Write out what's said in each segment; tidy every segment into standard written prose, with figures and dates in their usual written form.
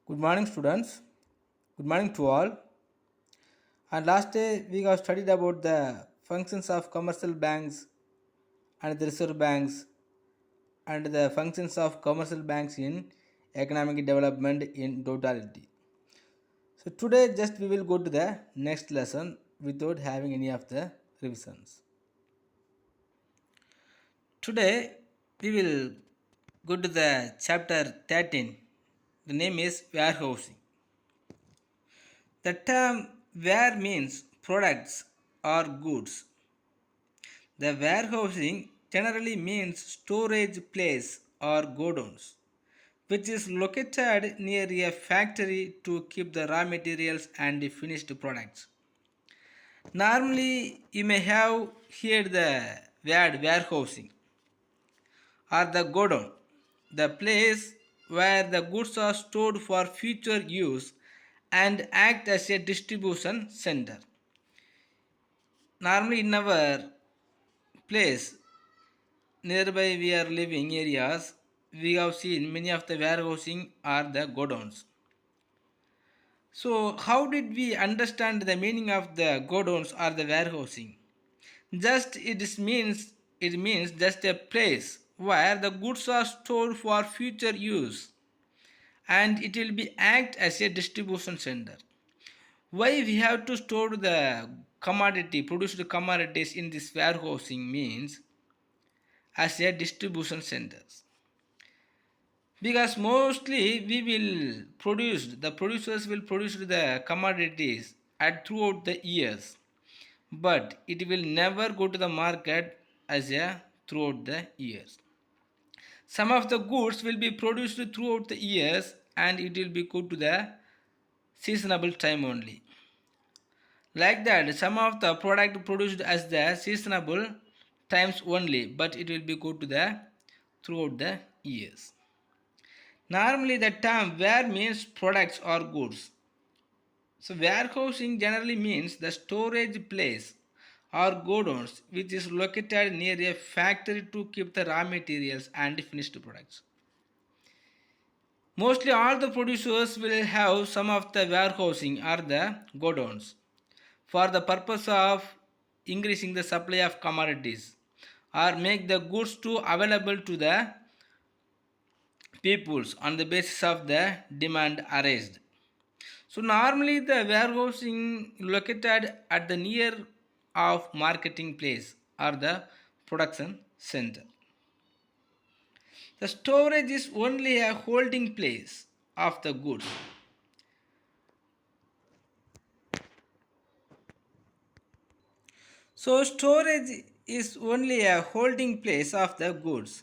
Good morning, students. Good morning to all. And last day we have studied about the functions of commercial banks and the reserve banks and the functions of commercial banks in economic development in totality. So today just we will go to the next lesson without having any of the revisions. Today we will go to the chapter 13. The name is warehousing. The term ware means products or goods. The warehousing generally means storage place or godowns, which is located near a factory to keep the raw materials and the finished products. Normally, you may have heard the word warehousing or the godown, the place where the goods are stored for future use and act as a distribution center. Normally, in our place nearby we are living areas, we have seen many of the warehousing are the godowns. So, how did we understand the meaning of the godowns or the warehousing? Just it means just a place where the goods are stored for future use and it will be act as a distribution center. Why we have to store the produced commodities in this warehousing means as a distribution centers, because mostly we will produce the producers will produce the commodities at throughout the years, but it will never go to the market as a throughout the years. Some of the goods will be produced throughout the years and it will be go to the seasonable time only. Like that, some of the product produced as the seasonable times only, but it will be go to the throughout the years. Normally, the term ware means products or goods. So, warehousing generally means the storage place or godowns which is located near a factory to keep the raw materials and finished products. Mostly, all the producers will have some of the warehousing or the godowns for the purpose of increasing the supply of commodities or make the goods to available to the peoples on the basis of the demand arised. So normally the warehousing located at the near of marketing place or the production center. The storage is only a holding place of the goods. So storage is only a holding place of the goods.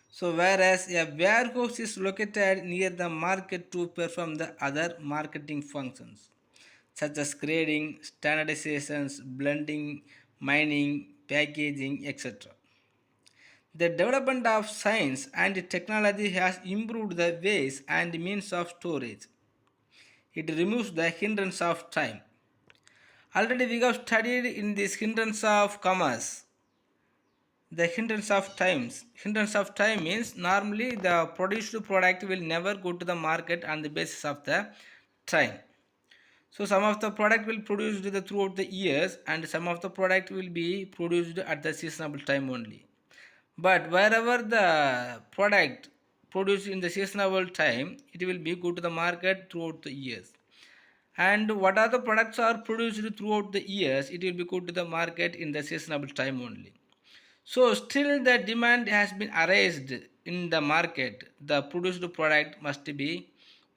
So whereas a warehouse is located near the market to perform the other marketing functions such as grading, standardizations, blending, mining, packaging, etc. The development of science and technology has improved the ways and means of storage. It removes the hindrance of time. Already we have studied in this hindrance of commerce. The hindrance of time means normally the produced product will never go to the market on the basis of the time. So some of the product will produced throughout the years and some of the product will be produced at the seasonable time only. But wherever the product produced in the seasonable time, it will be go to the market throughout the years. And what are the products are produced throughout the years, it will be go to the market in the seasonable time only. So still the demand has been raised in the market. The produced product must be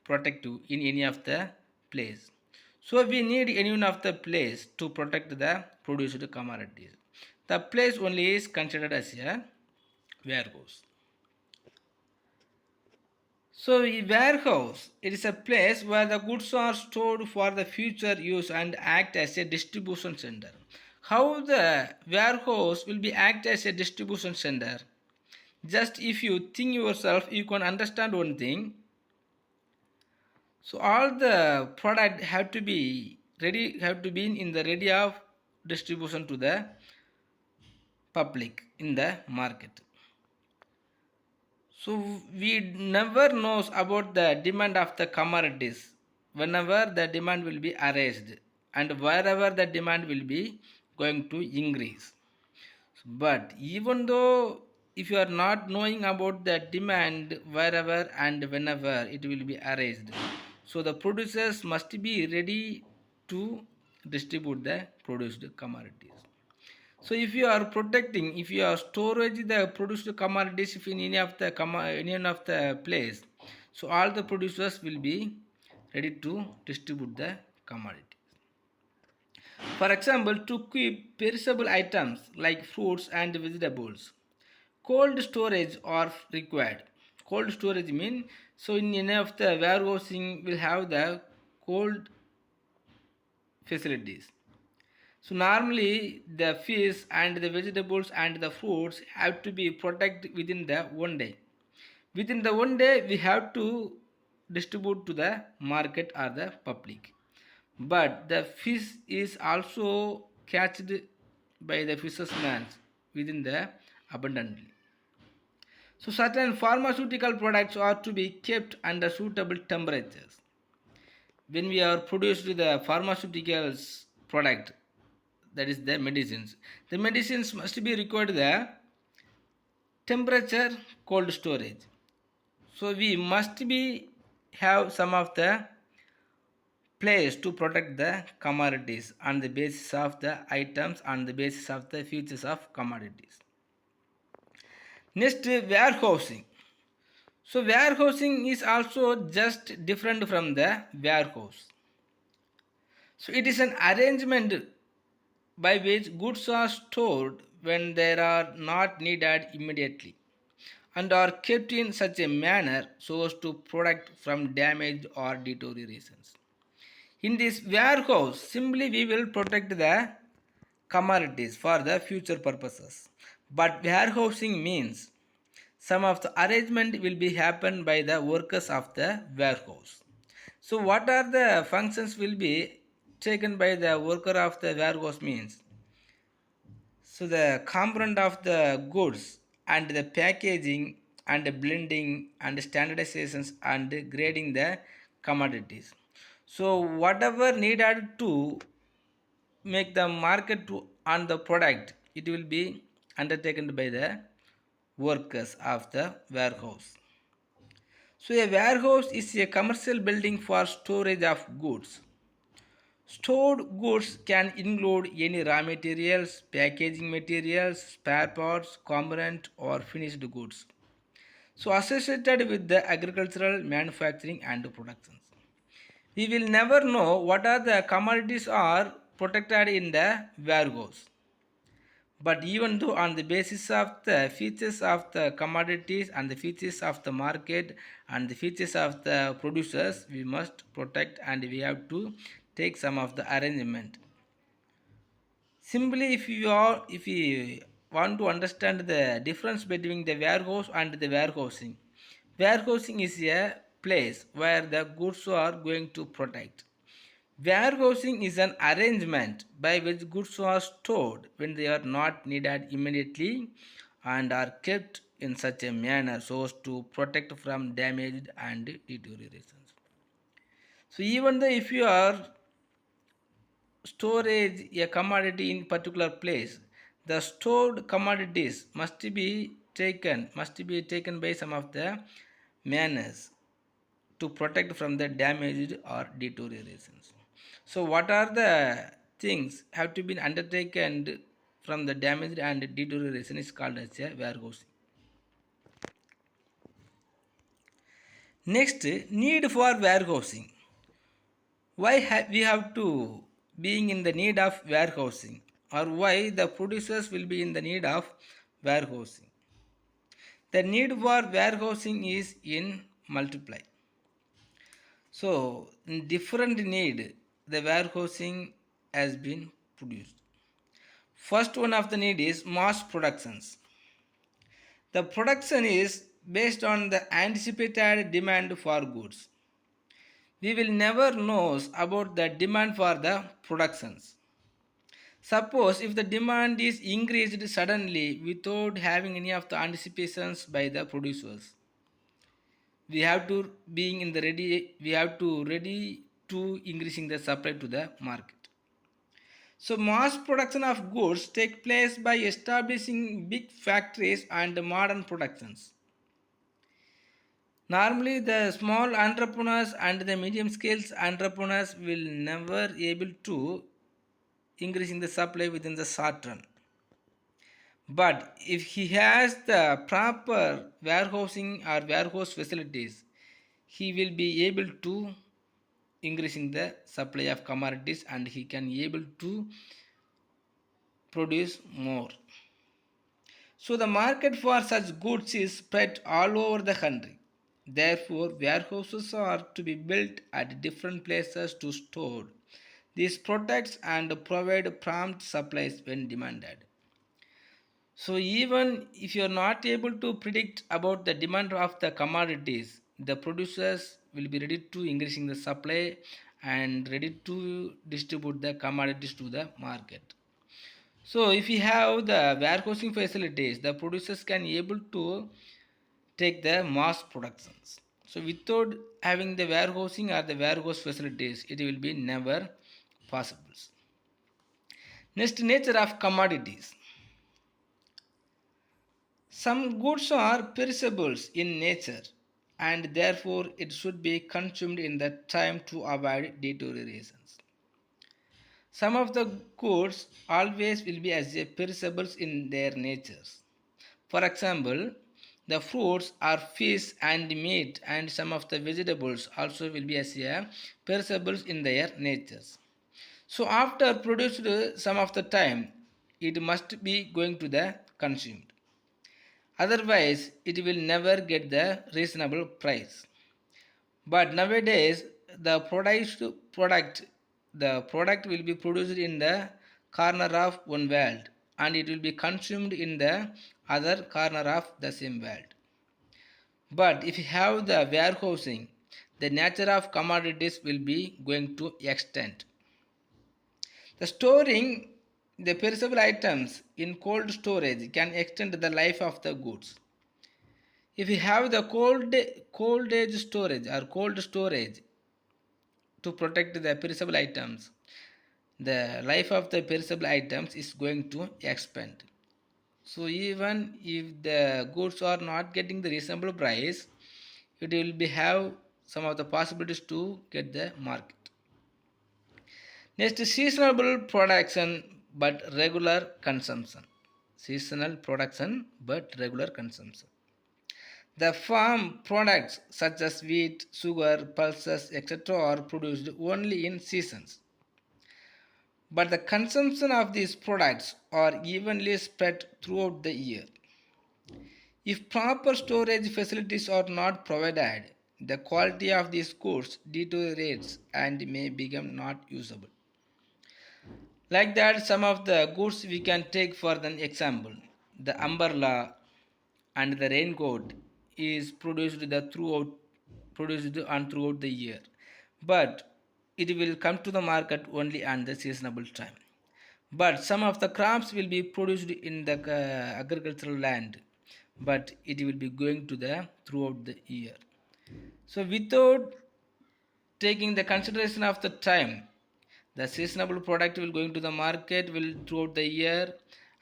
protective in any of the place. So we need any one of the place to protect the produced commodities. The place only is considered as a warehouse. So a warehouse, it is a place where the goods are stored for the future use and act as a distribution center. How the warehouse will be act as a distribution center? Just if you think yourself, you can understand one thing. So all the product have to be in the ready of distribution to the public in the market. So we never knows about the demand of the commodities whenever the demand will be raised and wherever the demand will be going to increase. But even though if you are not knowing about the demand wherever and whenever it will be raised, so the producers must be ready to distribute the produced commodities. So if you are protecting, if you are storage the produced commodities if in any of the any of the place, so all the producers will be ready to distribute the commodity. For example, to keep perishable items like fruits and vegetables, cold storage are required. Cold storage means so in any of the warehousing will have the cold facilities. So normally the fish and the vegetables and the fruits have to be protected within the 1 day. Within the 1 day we have to distribute to the market or the public. But the fish is also catched by the fishermen within the abundantly. So certain pharmaceutical products are to be kept under suitable temperatures. When we are produced the pharmaceuticals product, that is the medicines must be required the temperature cold storage. So we must be have some of the place to protect the commodities on the basis of the items on the basis of the features of commodities. Next, warehousing. So warehousing is also just different from the warehouse. So it is an arrangement by which goods are stored when they are not needed immediately and are kept in such a manner so as to protect from damage or deteriorations. In this warehouse, simply we will protect the commodities for the future purposes. But warehousing means some of the arrangement will be happen by the workers of the warehouse. So what are the functions will be taken by the worker of the warehouse means? So the component of the goods and the packaging and the blending and standardizations and grading the commodities. So whatever needed to make the market to, on the product, it will be undertaken by the workers of the warehouse. So a warehouse is a commercial building for storage of goods. Stored goods can include any raw materials, packaging materials, spare parts, component or finished goods. So associated with the agricultural manufacturing and productions. We will never know what are the commodities are protected in the warehouse. But even though on the basis of the features of the commodities and the features of the market and the features of the producers, we must protect and we have to take some of the arrangement. Simply if you want to understand the difference between the warehouse and the warehousing. Warehousing is a place where the goods are going to protect. Warehousing is an arrangement by which goods are stored when they are not needed immediately and are kept in such a manner so as to protect from damage and deterioration. So even though if you are storage a commodity in particular place, the stored commodities must be taken by some of the manners to protect from the damage or deteriorations. So what are the things have to be undertaken from the damage and deterioration is called as a warehousing. Next, need for warehousing. Why we have to being in the need of warehousing or why the producers will be in the need of warehousing. The need for warehousing is in multiply. So, in different need, the warehousing has been produced. First one of the need is mass productions. The production is based on the anticipated demand for goods. We will never know about the demand for the productions. Suppose if the demand is increased suddenly without having any of the anticipations by the producers. we have to being in the ready, we have to ready to increasing the supply to the market. So mass production of goods take place by establishing big factories and modern productions. Normally the small entrepreneurs and the medium scale entrepreneurs will never able to increasing the supply within the short run. But if he has the proper warehousing or warehouse facilities, he will be able to increasing the supply of commodities and he can able to produce more. So the market for such goods is spread all over the country. Therefore, warehouses are to be built at different places to store. This protects and provide prompt supplies when demanded. So even if you are not able to predict about the demand of the commodities, the producers will be ready to increasing the supply and ready to distribute the commodities to the market. So if we have the warehousing facilities, the producers can able to take the mass productions. So without having the warehousing or the warehouse facilities, it will be never possible. Next, nature of commodities. Some goods are perishables in nature and therefore it should be consumed in the time to avoid deteriorations. Some of the goods always will be as a perishables in their natures. For example, the fruits are fish and meat and some of the vegetables also will be as a perishables in their natures. So after produced some of the time, it must be going to the consumed. Otherwise, it will never get the reasonable price. But nowadays, the product will be produced in the corner of one world and it will be consumed in the other corner of the same world. But if you have the warehousing, the nature of commodities will be going to extend. The storing the perishable items in cold storage can extend the life of the goods. If you have the cold age storage or cold storage to protect the perishable items, the life of the perishable items is going to expand. So even if the goods are not getting the reasonable price, it will be have some of the possibilities to get the market. Next, seasonal production but regular consumption. Seasonal production but regular consumption. The farm products such as wheat, sugar, pulses, etc. are produced only in seasons. But the consumption of these products are evenly spread throughout the year. If proper storage facilities are not provided, the quality of these goods deteriorates and may become not usable. Like that, some of the goods we can take for an example. The umbrella and the raincoat is produced and throughout the year, but it will come to the market only on the seasonable time. But some of the crops will be produced in the agricultural land, but it will be going to the throughout the year. So without taking the consideration of the time, the seasonable product will going to the market will throughout the year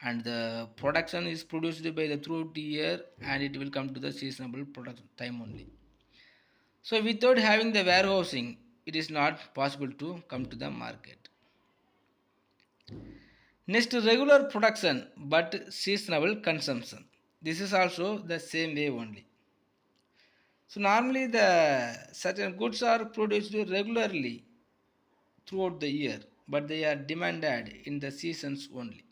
and the production is produced by the throughout the year and it will come to the seasonable production time only. So without having the warehousing, it is not possible to come to the market. Next, regular production but seasonable consumption. This is also the same way only. So normally the certain goods are produced regularly throughout the year, but they are demanded in the seasons only.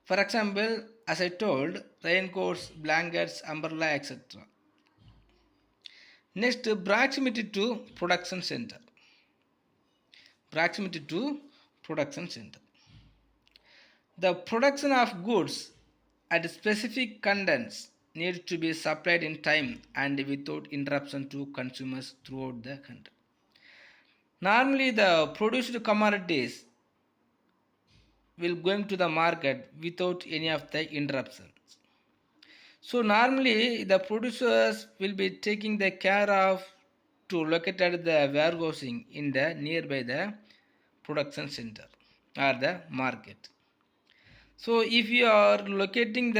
For example, as I told, raincoats, blankets, umbrella, etc. Next, proximity to production center. Proximity to production center. The production of goods at specific contents needs to be supplied in time and without interruption to consumers throughout the country. Normally, the produced commodities will going to the market without any of the interruptions. So normally the producers will be taking the care of to locate at the warehousing in the nearby the production center or the market. So if you are arranging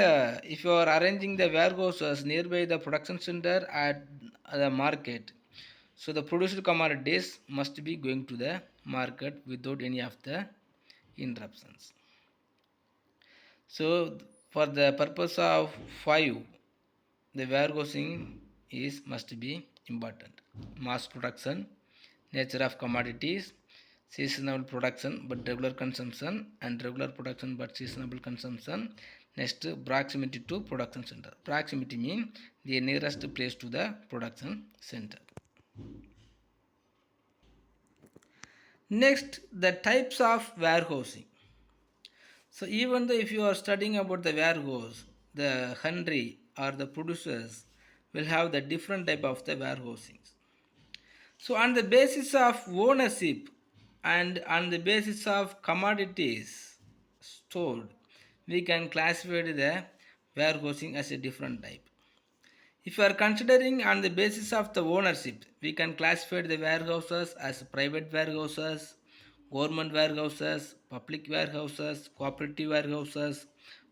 the warehouses nearby the production center at the market, so the produced commodities must be going to the market without any of the interruptions. So for the purpose of 5, the warehousing is must be important. Mass production, nature of commodities, seasonal production but regular consumption, and regular production but seasonal consumption. Next, proximity to production center. Proximity means the nearest place to the production center. Next, the types of warehousing. So even though if you are studying about the warehouse, the country or the producers will have the different type of the warehousing. So on the basis of ownership and on the basis of commodities stored, we can classify the warehousing as a different type. If you are considering on the basis of the ownership, we can classify the warehouses as private warehouses, government warehouses, public warehouses, cooperative warehouses,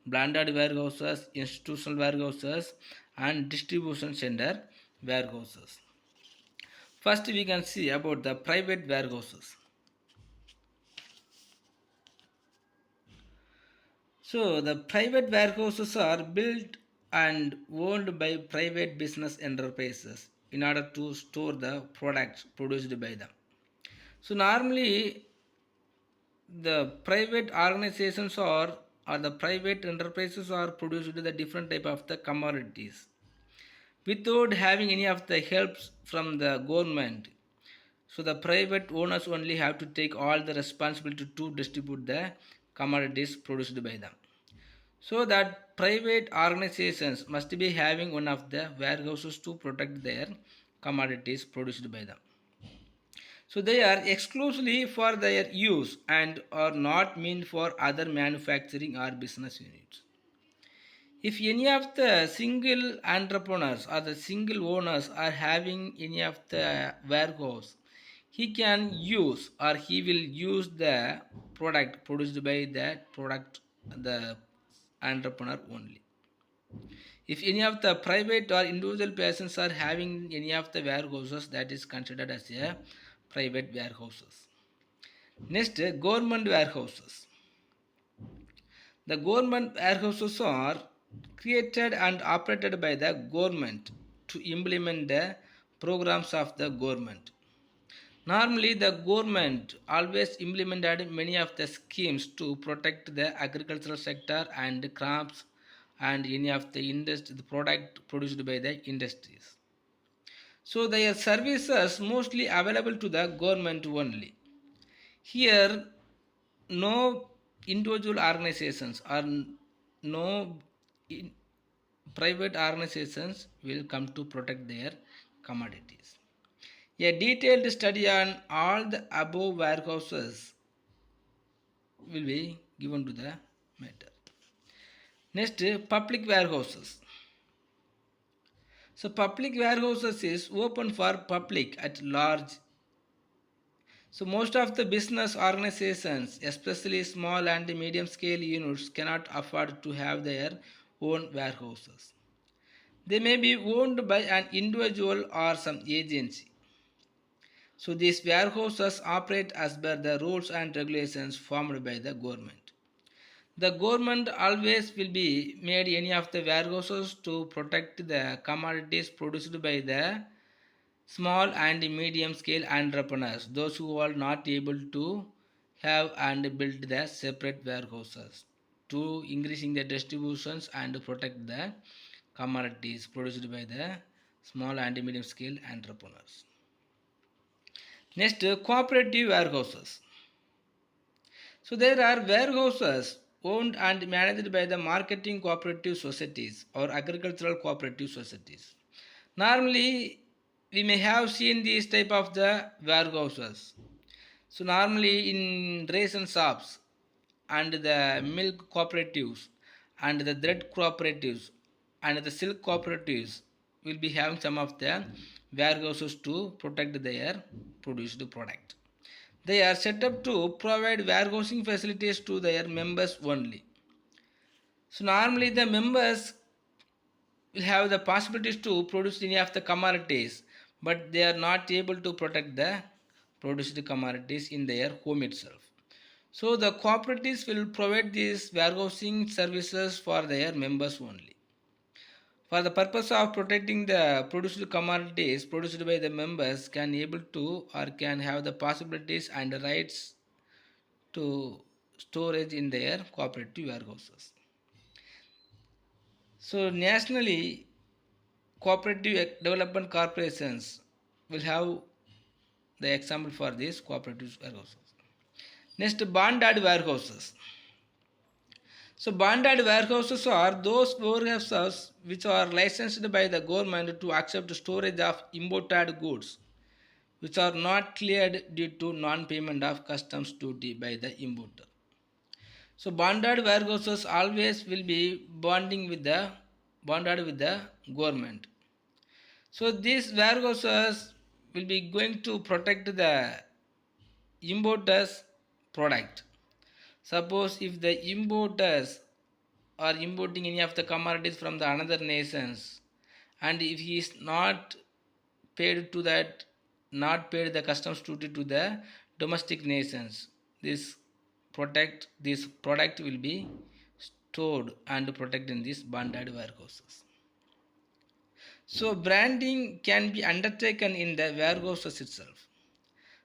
branded warehouses, institutional warehouses, and distribution center warehouses. First, we can see about the private warehouses. So, the private warehouses are built and owned by private business enterprises in order to store the products produced by them. So, normally the private organizations or the private enterprises are produced the different type of the commodities without having any of the helps from the government. So the private owners only have to take all the responsibility to distribute the commodities produced by them. So that private organizations must be having one of the warehouses to protect their commodities produced by them. So they are exclusively for their use and are not meant for other manufacturing or business units. If any of the single entrepreneurs or the single owners are having any of the warehouse, he can use or he will use the product produced by that product the entrepreneur only. If any of the private or individual persons are having any of the warehouses, that is considered as a private warehouses. Next, government warehouses. The government warehouses are created and operated by the government to implement the programs of the government. Normally, the government always implemented many of the schemes to protect the agricultural sector and crops and any of the industry, the product produced by the industries. So their services mostly available to the government only. Here, no individual organizations or no private organizations will come to protect their commodities. A detailed study on all the above warehouses will be given to the matter. Next, public warehouses. So public warehouses is open for public at large. So most of the business organizations, especially small and medium scale units, cannot afford to have their own warehouses. They may be owned by an individual or some agency. So these warehouses operate as per the rules and regulations formed by the government. The government always will be made any of the warehouses to protect the commodities produced by the small and medium scale entrepreneurs, those who are not able to have and build the separate warehouses to increasing the distributions and protect the commodities produced by the small and medium scale entrepreneurs. Next, cooperative warehouses. So there are warehouses owned and managed by the marketing cooperative societies or agricultural cooperative societies. Normally, we may have seen these type of the warehouses. So normally in ration shops and the milk cooperatives and the bread cooperatives and the silk cooperatives will be having some of the warehouses to protect their produced product. They are set up to provide warehousing facilities to their members only. So normally the members will have the possibilities to produce any of the commodities, but they are not able to protect the produced commodities in their home itself. So the cooperatives will provide these warehousing services for their members only. For the purpose of protecting the produced commodities produced by the members can able to or can have the possibilities and the rights to storage in their cooperative warehouses. So nationally, cooperative development corporations will have the example for these cooperative warehouses. Next, bonded warehouses. So bonded warehouses are those warehouses which are licensed by the government to accept storage of imported goods which are not cleared due to non-payment of customs duty by the importer. So bonded warehouses always will be bonded with the government. So these warehouses will be going to protect the importers product. Suppose if the importers are importing any of the commodities from the another nations, and if he is paid to that not paid the customs duty to the domestic nations, this product will be stored and protected in these bonded warehouses. So branding can be undertaken in the warehouses itself.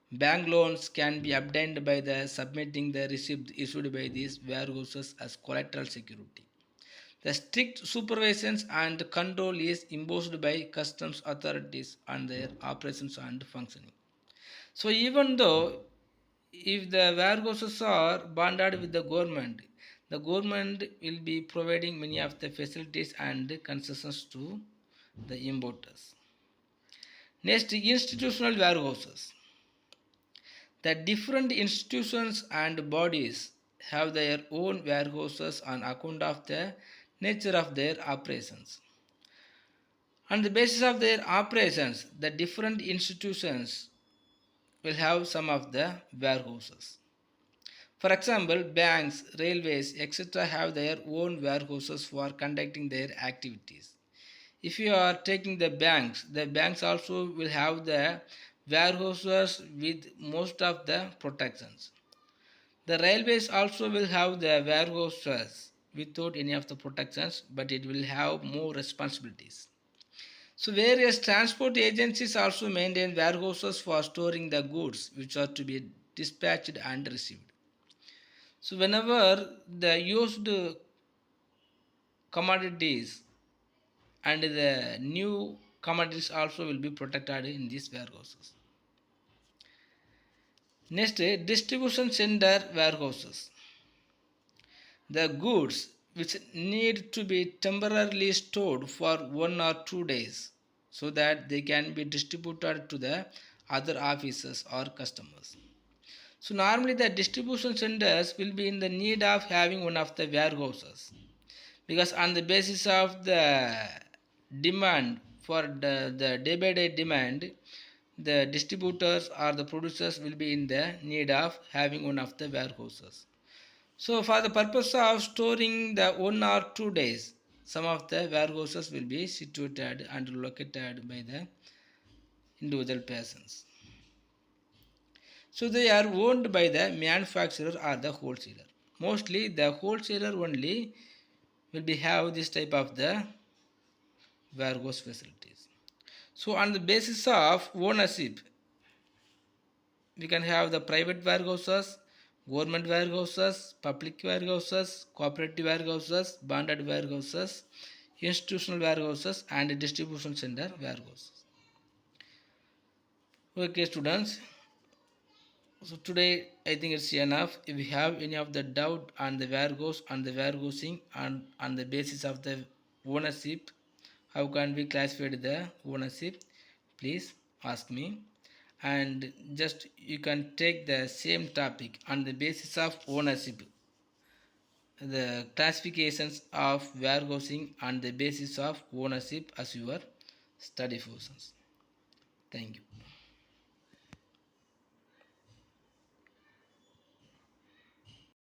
Bank loans can be obtained by the submitting the receipt issued by these warehouses as collateral security. The strict supervision and control is imposed by customs authorities on their operations and functioning. So even though if the warehouses are bonded with the government will be providing many of the facilities and concessions to the importers. Next, institutional warehouses. The different institutions and bodies have their own warehouses on account of the nature of their operations. On the basis of their operations, the different institutions will have some of the warehouses. For example, banks, railways, etc. have their own warehouses for conducting their activities. If you are taking the banks also will have the warehouses with most of the protections. The railways also will have the warehouses without any of the protections, but it will have more responsibilities. So various transport agencies also maintain warehouses for storing the goods which are to be dispatched and received. So whenever the used commodities and the new commodities also will be protected in these warehouses. Next, distribution center warehouses. The goods which need to be temporarily stored for 1 or 2 days so that they can be distributed to the other offices or customers. So normally the distribution centers will be in the need of having one of the warehouses because on the basis of the demand for the day by day demand, the distributors or the producers will be in the need of having one of the warehouses. So for the purpose of storing the 1 or 2 days, some of the warehouses will be situated and located by the individual persons. So they are owned by the manufacturer or the wholesaler. Mostly the wholesaler only will be have this type of the warehouse facilities. So on the basis of ownership, we can have the private warehouses, government warehouses, public warehouses, cooperative warehouses, bonded warehouses, institutional warehouses and distribution center warehouses. Okay students, so today I think it's enough. If you have any of the doubt on the warehouse, on the warehousing and on the basis of the ownership, how can we classify the ownership, please ask me. And just you can take the same topic on the basis of ownership. the classifications of warehousing on the basis of ownership as your study portions. Thank you.